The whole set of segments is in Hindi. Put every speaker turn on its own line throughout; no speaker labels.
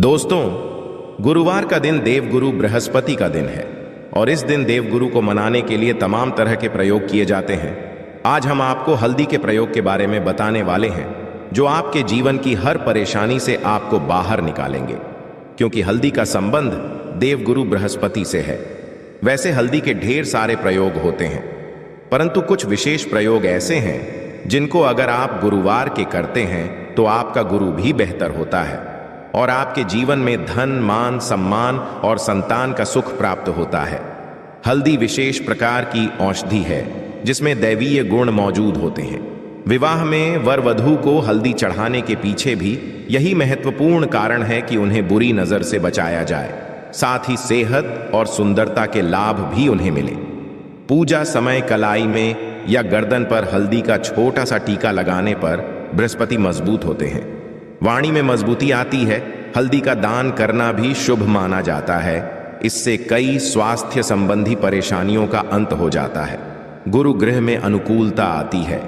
दोस्तों, गुरुवार का दिन देवगुरु बृहस्पति का दिन है और इस दिन देवगुरु को मनाने के लिए तमाम तरह के प्रयोग किए जाते हैं। आज हम आपको हल्दी के प्रयोग के बारे में बताने वाले हैं जो आपके जीवन की हर परेशानी से आपको बाहर निकालेंगे, क्योंकि हल्दी का संबंध देवगुरु बृहस्पति से है। वैसे हल्दी के ढेर सारे प्रयोग होते हैं, परंतु कुछ विशेष प्रयोग ऐसे हैं जिनको अगर आप गुरुवार के करते हैं तो आपका गुरु भी बेहतर होता है और आपके जीवन में धन, मान, सम्मान और संतान का सुख प्राप्त होता है। हल्दी विशेष प्रकार की औषधि है जिसमें दैवीय गुण मौजूद होते हैं। विवाह में वर वधू को हल्दी चढ़ाने के पीछे भी यही महत्वपूर्ण कारण है कि उन्हें बुरी नजर से बचाया जाए, साथ ही सेहत और सुंदरता के लाभ भी उन्हें मिले। पूजा समय कलाई में या गर्दन पर हल्दी का छोटा सा टीका लगाने पर बृहस्पति मजबूत होते हैं, वाणी में मजबूती आती है। हल्दी का दान करना भी शुभ माना जाता है। इससे कई स्वास्थ्य संबंधी परेशानियों का अंत हो जाता है। गुरु गृह में अनुकूलता आती है।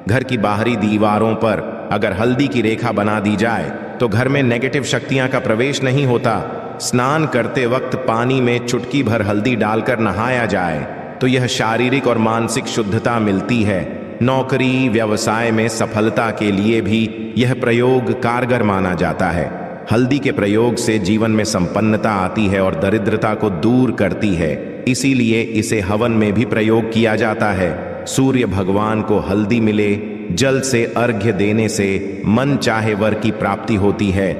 घर की बाहरी दीवारों पर अगर हल्दी की रेखा बना दी जाए तो घर में नेगेटिव शक्तियां का प्रवेश नहीं होता। स्नान करते वक्त पानी में चुटकी भर हल्दी डालकर नहाया जाए तो यह शारीरिक और मानसिक शुद्धता मिलती है। नौकरी व्यवसाय में सफलता के लिए भी यह प्रयोग कारगर माना जाता है। हल्दी के प्रयोग से जीवन में संपन्नता आती है और दरिद्रता को दूर करती है, इसीलिए इसे हवन में भी प्रयोग किया जाता है। सूर्य भगवान को हल्दी मिले, जल से अर्घ्य देने से मन चाहे वर की प्राप्ति होती है।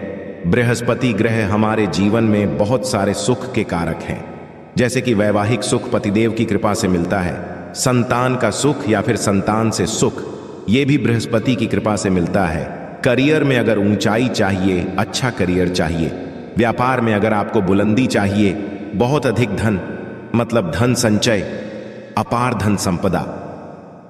बृहस्पति ग्रह हमारे जीवन में बहुत सारे सुख के कारक हैं, जैसे कि वैवाहिक सुख पतिदेव की कृपा से मिलता है। संतान का सुख या फिर संतान से सुख, ये भी बृहस्पति की कृपा से मिलता है। करियर में अगर ऊंचाई चाहिए, अच्छा करियर चाहिए। व्यापार में अगर आपको बुलंदी चाहिए, बहुत अधिक धन, मतलब धन संचय, अपार धन संपदा,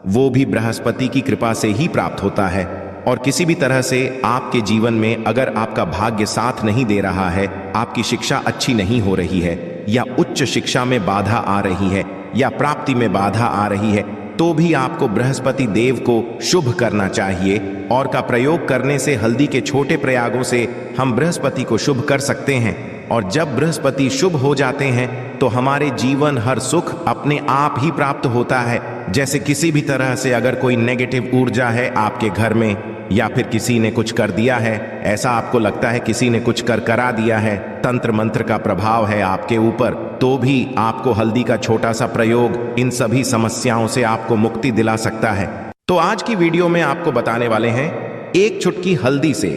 वो भी बृहस्पति की कृपा से ही प्राप्त होता है। और किसी भी तरह से आपके जीवन में अगर आपका भाग्य साथ नहीं दे रहा है, आपकी शिक्षा अच्छी नहीं हो रही है, या उच्च शिक्षा में बाधा आ रही है, या प्राप्ति में बाधा आ रही है, तो भी आपको बृहस्पति देव को शुभ करना चाहिए। और का प्रयोग करने से, हल्दी के छोटे प्रयागों से हम बृहस्पति को शुभ कर सकते हैं। और जब बृहस्पति शुभ हो जाते हैं तो हमारे जीवन हर सुख अपने आप ही प्राप्त होता है। जैसे किसी भी तरह से अगर कोई नेगेटिव ऊर्जा है आपके घर में, या फिर किसी ने कुछ कर दिया है, ऐसा आपको लगता है किसी ने कुछ करा दिया है, तंत्र मंत्र का प्रभाव है आपके ऊपर, तो भी आपको हल्दी का छोटा सा प्रयोग इन सभी समस्याओं से आपको मुक्ति दिला सकता है। तो आज की वीडियो में आपको बताने वाले हैं एक चुटकी हल्दी से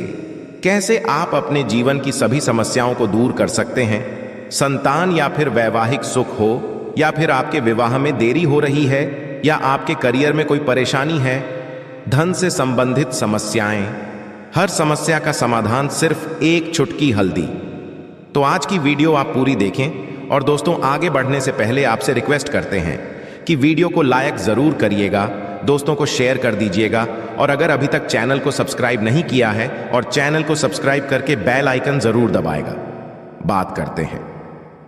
कैसे आप अपने जीवन की सभी समस्याओं को दूर कर सकते हैं। संतान या फिर वैवाहिक सुख हो, या फिर आपके विवाह में देरी हो रही है, या आपके करियर में कोई परेशानी है, धन से संबंधित समस्याएं, हर समस्या का समाधान सिर्फ एक चुटकी हल्दी। तो आज की वीडियो आप पूरी देखें। और दोस्तों, आगे बढ़ने से पहले आपसे रिक्वेस्ट करते हैं कि वीडियो को लाइक जरूर करिएगा, दोस्तों को शेयर कर दीजिएगा, और अगर अभी तक चैनल को सब्सक्राइब नहीं किया है और चैनल को सब्सक्राइब करके बेल आइकन जरूर दबाएगा। बात करते हैं,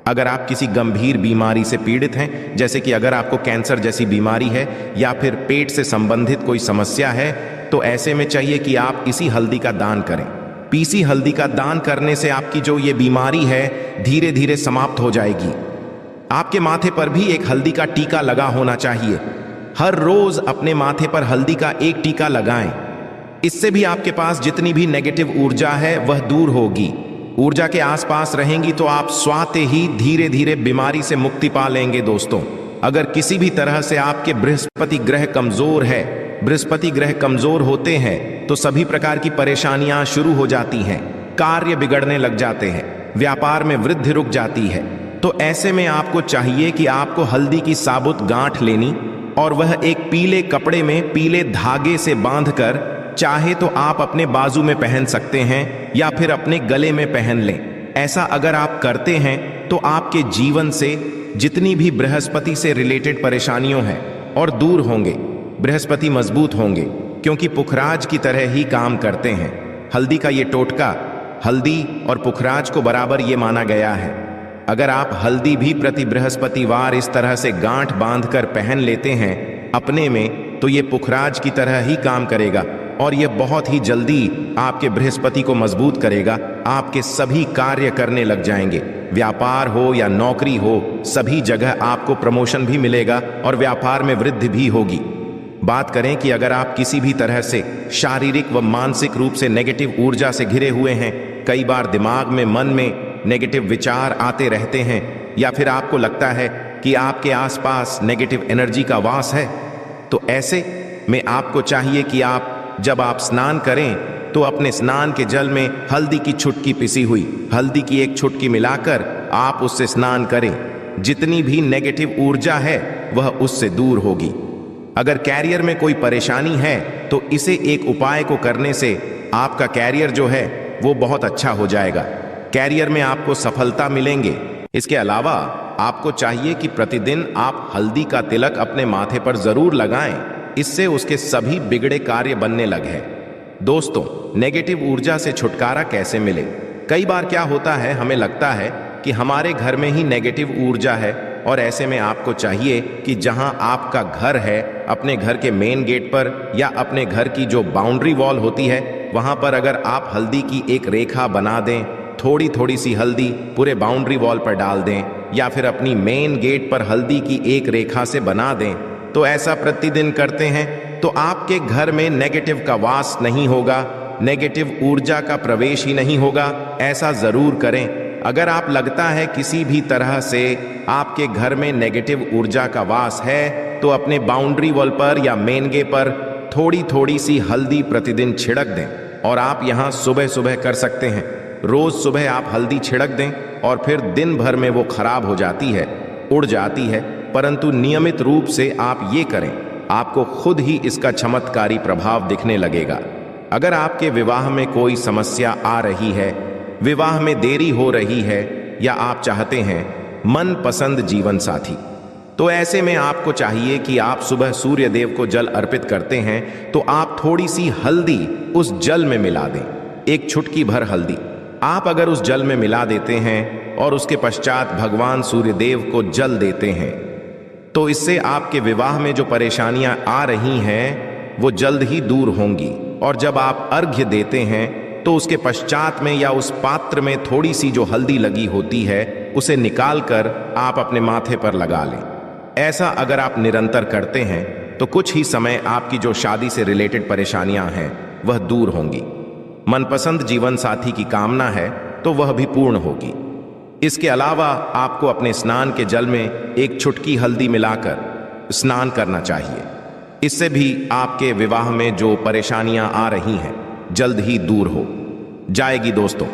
अगर आप किसी गंभीर बीमारी से पीड़ित हैं, जैसे कि अगर आपको कैंसर जैसी बीमारी है या फिर पेट से संबंधित कोई समस्या है, तो ऐसे में चाहिए कि आप इसी हल्दी का दान करें। पीसी हल्दी का दान करने से आपकी जो ये बीमारी है धीरे धीरे समाप्त हो जाएगी। आपके माथे पर भी एक हल्दी का टीका लगा होना चाहिए। हर रोज अपने माथे पर हल्दी का एक टीका लगाएं। इससे भी आपके पास जितनी भी नेगेटिव ऊर्जा है वह दूर होगी। ऊर्जा के आसपास रहेंगी तो आप स्वाते ही धीरे धीरे बीमारी से मुक्ति पा लेंगे। दोस्तों, अगर किसी भी तरह से आपके बृहस्पति ग्रह कमजोर है, बृहस्पति ग्रह कमजोर होते हैं तो सभी प्रकार की परेशानियां शुरू हो जाती हैं, कार्य बिगड़ने लग जाते हैं, व्यापार में वृद्धि रुक जाती है। तो ऐसे में आपको चाहिए कि आपको हल्दी की साबुत गांठ लेनी और वह एक पीले कपड़े में पीले धागे से बांधकर, चाहे तो आप अपने बाजू में पहन सकते हैं या फिर अपने गले में पहन लें। ऐसा अगर आप करते हैं तो आपके जीवन से जितनी भी बृहस्पति से रिलेटेड परेशानियों हैं और दूर होंगे। बृहस्पति मजबूत होंगे क्योंकि पुखराज की तरह ही काम करते हैं। हल्दी का ये टोटका हल्दी और पुखराज को बराबर ये माना गया है। अगर आप हल्दी भी प्रति बृहस्पतिवार इस तरह से गांठ बांधकर पहन लेते हैं अपने में, तो ये पुखराज की तरह ही काम करेगा और यह बहुत ही जल्दी आपके बृहस्पति को मजबूत करेगा। आपके सभी कार्य करने लग जाएंगे। व्यापार हो या नौकरी हो, सभी जगह आपको प्रमोशन भी मिलेगा और व्यापार में वृद्धि भी होगी। बात करें कि अगर आप किसी भी तरह से शारीरिक व मानसिक रूप से नेगेटिव ऊर्जा से घिरे हुए हैं, कई बार दिमाग में, मन में नेगेटिव विचार आते रहते हैं, या फिर आपको लगता है कि आपके आसपास नेगेटिव एनर्जी का वास है, तो ऐसे में आपको चाहिए कि जब आप स्नान करें तो अपने स्नान के जल में हल्दी की छुटकी पिसी हुई हल्दी की एक छुटकी मिलाकर आप उससे स्नान करें। जितनी भी नेगेटिव ऊर्जा है वह उससे दूर होगी। अगर कैरियर में कोई परेशानी है तो इसे एक उपाय को करने से आपका कैरियर जो है वो बहुत अच्छा हो जाएगा। कैरियर में आपको सफलता मिलेंगे। इसके अलावा आपको चाहिए कि प्रतिदिन आप हल्दी का तिलक अपने माथे पर जरूर लगाएं। इससे उसके सभी बिगड़े कार्य बनने लगे। दोस्तों, नेगेटिव ऊर्जा से छुटकारा कैसे मिले? कई बार क्या होता है, हमें लगता है कि हमारे घर में ही नेगेटिव ऊर्जा है, और ऐसे में आपको चाहिए कि जहां आपका घर है, अपने घर के मेन गेट पर या अपने घर की जो बाउंड्री वॉल होती है, वहां पर अगर आप हल्दी की एक रेखा बना दें, थोड़ी थोड़ी सी हल्दी पूरे बाउंड्री वॉल पर डाल दें, या फिर अपनी मेन गेट पर हल्दी की एक रेखा से बना दें, तो ऐसा प्रतिदिन करते हैं तो आपके घर में नेगेटिव का वास नहीं होगा, नेगेटिव ऊर्जा का प्रवेश ही नहीं होगा। ऐसा जरूर करें। अगर आप लगता है किसी भी तरह से आपके घर में नेगेटिव ऊर्जा का वास है, तो अपने बाउंड्री वॉल पर या मेन गेट पर थोड़ी थोड़ी सी हल्दी प्रतिदिन छिड़क दें। और आप यहां सुबह सुबह कर सकते हैं। रोज सुबह आप हल्दी छिड़क दें और फिर दिन भर में वो खराब हो जाती है, उड़ जाती है, परंतु नियमित रूप से आप ये करें, आपको खुद ही इसका चमत्कारी प्रभाव दिखने लगेगा। अगर आपके विवाह में कोई समस्या आ रही है, विवाह में देरी हो रही है, या आप चाहते हैं मनपसंद जीवन साथी, तो ऐसे में आपको चाहिए कि आप सुबह सूर्य देव को जल अर्पित करते हैं, तो आप थोड़ी सी हल्दी उस जल में मिला दें। एक चुटकी भर हल्दी आप अगर उस जल में मिला देते हैं और उसके पश्चात भगवान सूर्य देव को जल देते हैं, तो इससे आपके विवाह में जो परेशानियां आ रही हैं वो जल्द ही दूर होंगी। और जब आप अर्घ्य देते हैं तो उसके पश्चात में या उस पात्र में थोड़ी सी जो हल्दी लगी होती है उसे निकालकर आप अपने माथे पर लगा लें। ऐसा अगर आप निरंतर करते हैं तो कुछ ही समय आपकी जो शादी से रिलेटेड परेशानियां हैं वह दूर होंगी। मनपसंद जीवन साथी की कामना है तो वह भी पूर्ण होगी। इसके अलावा आपको अपने स्नान के जल में एक चुटकी हल्दी मिलाकर स्नान करना चाहिए। इससे भी आपके विवाह में जो परेशानियां आ रही हैं जल्द ही दूर हो जाएगी। दोस्तों,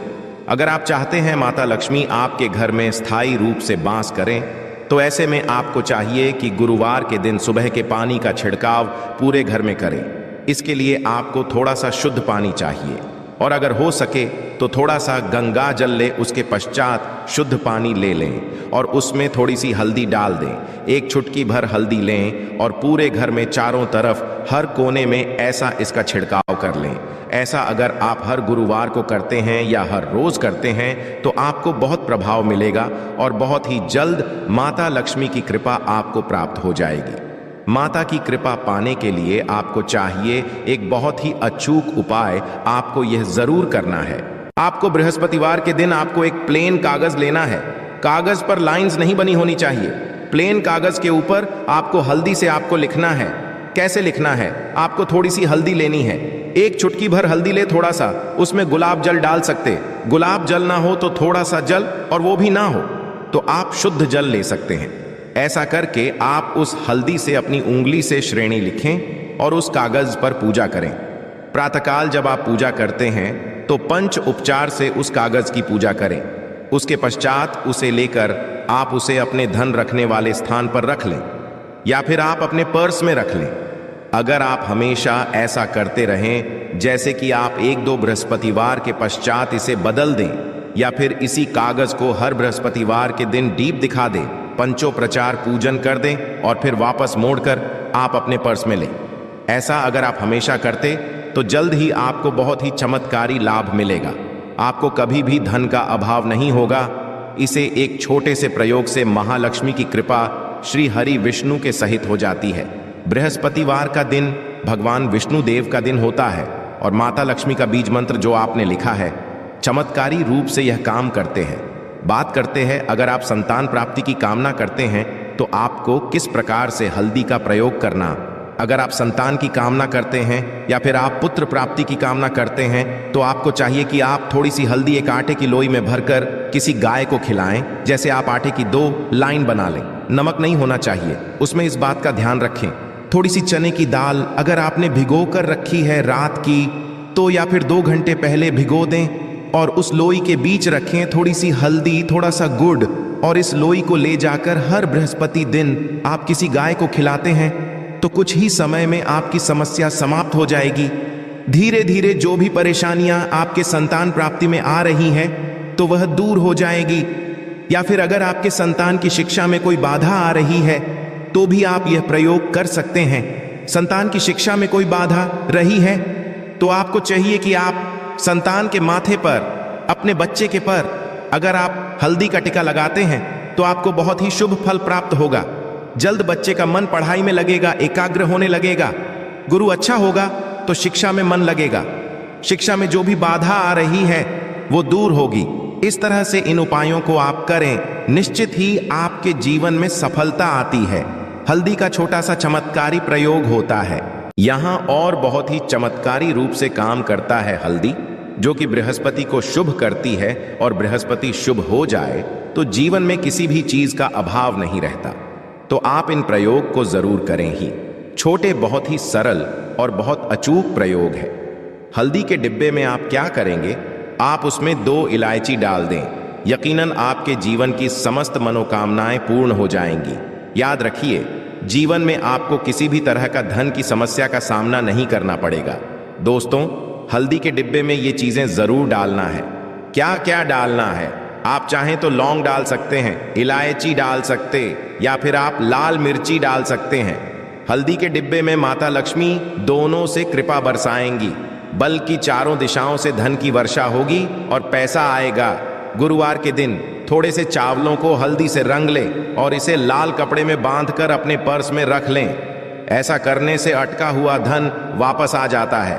अगर आप चाहते हैं माता लक्ष्मी आपके घर में स्थायी रूप से वास करें, तो ऐसे में आपको चाहिए कि गुरुवार के दिन सुबह के पानी का छिड़काव पूरे घर में करें। इसके लिए आपको थोड़ा सा शुद्ध पानी चाहिए, और अगर हो सके तो थोड़ा सा गंगा जल ले, उसके पश्चात शुद्ध पानी ले लें और उसमें थोड़ी सी हल्दी डाल दें। एक चुटकी भर हल्दी लें और पूरे घर में चारों तरफ हर कोने में ऐसा इसका छिड़काव कर लें। ऐसा अगर आप हर गुरुवार को करते हैं या हर रोज करते हैं तो आपको बहुत प्रभाव मिलेगा और बहुत ही जल्द माता लक्ष्मी की कृपा आपको प्राप्त हो जाएगी। माता की कृपा पाने के लिए आपको चाहिए एक बहुत ही अचूक उपाय आपको यह जरूर करना है। आपको बृहस्पतिवार के दिन आपको एक प्लेन कागज लेना है। कागज पर लाइंस नहीं बनी होनी चाहिए। प्लेन कागज के ऊपर आपको हल्दी से आपको लिखना है। कैसे लिखना है? आपको थोड़ी सी हल्दी लेनी है, एक चुटकी भर हल्दी ले, थोड़ा सा उसमें गुलाब जल डाल सकते। गुलाब जल ना हो तो थोड़ा सा जल, और वो भी ना हो तो आप शुद्ध जल ले सकते हैं। ऐसा करके आप उस हल्दी से अपनी उंगली से श्रेणी लिखें और उस कागज पर पूजा करें। प्रातःकाल जब आप पूजा करते हैं तो पंच उपचार से उस कागज की पूजा करें। उसके पश्चात उसे लेकर आप उसे अपने धन रखने वाले स्थान पर रख लें या फिर आप अपने पर्स में रख लें। अगर आप हमेशा ऐसा करते रहें, जैसे कि आप 1-2 बृहस्पतिवार के पश्चात इसे बदल दें या फिर इसी कागज को हर बृहस्पतिवार के दिन दीप दिखा दें, पंचोपचार पूजन कर दें और फिर वापस मोड़कर आप अपने पर्स में लें। ऐसा अगर आप हमेशा करते तो जल्द ही आपको बहुत ही चमत्कारी लाभ मिलेगा। आपको कभी भी धन का अभाव नहीं होगा। इसे एक छोटे से प्रयोग से महालक्ष्मी की कृपा श्री हरि विष्णु के सहित हो जाती है। बृहस्पतिवार का दिन भगवान विष्णु देव का दिन होता है। और माता लक्ष्मी का बीज मंत्र जो आपने लिखा है चमत्कारी रूप से यह काम करते हैं। बात करते हैं, अगर आप संतान प्राप्ति की कामना करते हैं तो आपको किस प्रकार से हल्दी का प्रयोग करना। अगर आप संतान की कामना करते हैं या फिर आप पुत्र प्राप्ति की कामना करते हैं तो आपको चाहिए कि आप थोड़ी सी हल्दी एक आटे की लोई में भरकर किसी गाय को खिलाएं। जैसे आप आटे की 2 लाइन बना लें, नमक नहीं होना चाहिए उसमें, इस बात का ध्यान रखें। थोड़ी सी चने की दाल अगर आपने भिगो कर रखी है रात की तो या फिर 2 घंटे पहले भिगो दें और उस लोई के बीच रखें थोड़ी सी हल्दी, थोड़ा सा गुड़, और इस लोई को ले जाकर हर बृहस्पति दिन आप किसी गाय को खिलाते हैं तो कुछ ही समय में आपकी समस्या समाप्त हो जाएगी। धीरे धीरे जो भी परेशानियां आपके संतान प्राप्ति में आ रही हैं तो वह दूर हो जाएगी। या फिर अगर आपके संतान की शिक्षा में कोई बाधा आ रही है तो भी आप यह प्रयोग कर सकते हैं। संतान की शिक्षा में कोई बाधा रही है तो आपको चाहिए कि आप संतान के माथे पर, अपने बच्चे के पर अगर आप हल्दी का टिका लगाते हैं तो आपको बहुत ही शुभ फल प्राप्त होगा। जल्द बच्चे का मन पढ़ाई में लगेगा, एकाग्र होने लगेगा। गुरु अच्छा होगा तो शिक्षा में मन लगेगा। शिक्षा में जो भी बाधा आ रही है वो दूर होगी। इस तरह से इन उपायों को आप करें, निश्चित ही आपके जीवन में सफलता आती है। हल्दी का छोटा सा चमत्कारी प्रयोग होता है। यहाँ और बहुत ही चमत्कारी रूप से काम करता है हल्दी, जो कि बृहस्पति को शुभ करती है, और बृहस्पति शुभ हो जाए तो जीवन में किसी भी चीज का अभाव नहीं रहता। तो आप इन प्रयोग को जरूर करें ही। छोटे, बहुत ही सरल और बहुत अचूक प्रयोग है। हल्दी के डिब्बे में आप क्या करेंगे, आप उसमें 2 इलायची डाल दें। यकीनन आपके जीवन की समस्त मनोकामनाएं पूर्ण हो जाएंगी। याद रखिए, जीवन में आपको किसी भी तरह का धन की समस्या का सामना नहीं करना पड़ेगा। दोस्तों, हल्दी के डिब्बे में ये चीजें जरूर डालना है। क्या क्या डालना है, आप चाहें तो लौंग डाल सकते हैं, इलायची डाल सकते, या फिर आप लाल मिर्ची डाल सकते हैं। हल्दी के डिब्बे में माता लक्ष्मी दोनों से कृपा बरसाएंगी, बल्कि चारों दिशाओं से धन की वर्षा होगी और पैसा आएगा। गुरुवार के दिन थोड़े से चावलों को हल्दी से रंग लें और इसे लाल कपड़े में बांधकर अपने पर्स में रख लें। ऐसा करने से अटका हुआ धन वापस आ जाता है।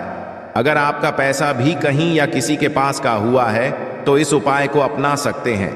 अगर आपका पैसा भी कहीं या किसी के पास का हुआ है तो इस उपाय को अपना सकते हैं।